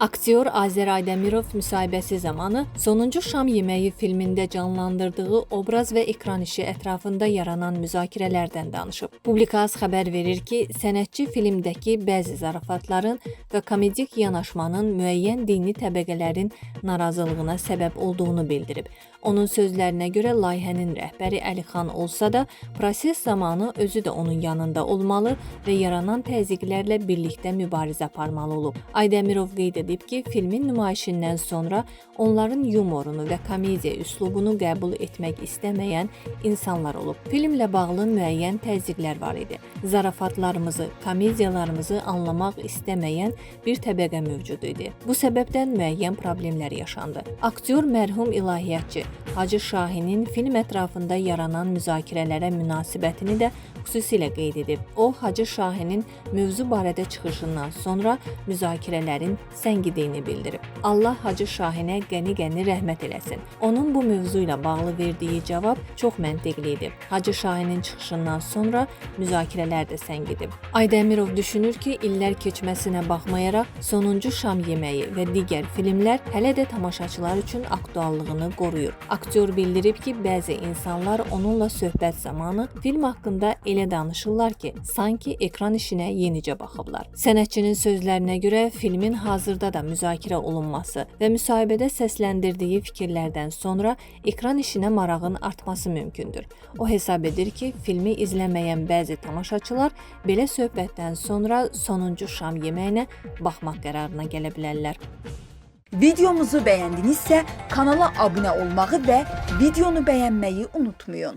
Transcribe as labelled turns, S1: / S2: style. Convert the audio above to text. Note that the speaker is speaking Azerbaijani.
S1: Aktyor Azər Aydemirov müsahibəsi zamanı Sonuncu Şam Yeməyi filmində canlandırdığı obraz və ekran işi ətrafında yaranan müzakirələrdən danışıb. Publikaz xəbər verir ki, sənətçi filmdəki bəzi zarafatların və komedik yanaşmanın müəyyən dini təbəqələrin narazılığına səbəb olduğunu bildirib. Onun sözlərinə görə layihənin rəhbəri Əlixan olsa da, proses zamanı özü də onun yanında olmalı və yaranan təzyiqlərlə birlikdə mübarizə aparmalı olub. Aydemirov qeyd edib ki, filmin nümayişindən sonra onların yumorunu və komediya üslubunu qəbul etmək istəməyən insanlar olub. Filmlə bağlı müəyyən təzyiqlər var idi. Zarafatlarımızı, komediyalarımızı anlamaq istəməyən bir təbəqə mövcud idi. Bu səbəbdən müəyyən problemlər yaşandı. Aktyor mərhum ilahiyyatçı Hacı Şahinin film ətrafında yaranan müzakirələrə münasibətini də xüsusilə qeyd edib. O, Hacı Şahinin mövzu barədə çıxışından sonra müzakirələrin səngidiyini bildirib. Allah Hacı Şahinə qəni-qəni rəhmət eləsin. Onun bu mövzu ilə bağlı verdiyi cavab çox məntiqli idi. Hacı Şahinin çıxışından sonra müzakirələr də səngidib. Aydemirov düşünür ki, illər keçməsinə baxmayaraq Sonuncu Şam Yeməyi və digər filmlər hələ də tamaşaçılar üçün aktuallığını qoruyur. Aktyor bildirib ki, bəzi insanlar onunla söhbət zamanı film haqqında elə danışırlar ki, sanki ekran işinə yenicə baxıblar. Sənətçinin sözlərinə görə filmin hazırda da müzakirə olunması və müsahibədə səsləndirdiyi fikirlərdən sonra ekran işinə marağın artması mümkündür. O hesab edir ki, filmi izləməyən bəzi tamaşaçılar belə söhbətdən sonra Sonuncu Şam Yeməyinə baxmaq qərarına gələ bilərlər.
S2: Videomuzu bəyəndinizsə kanala abunə olmağı və videonu bəyənməyi unutmayın.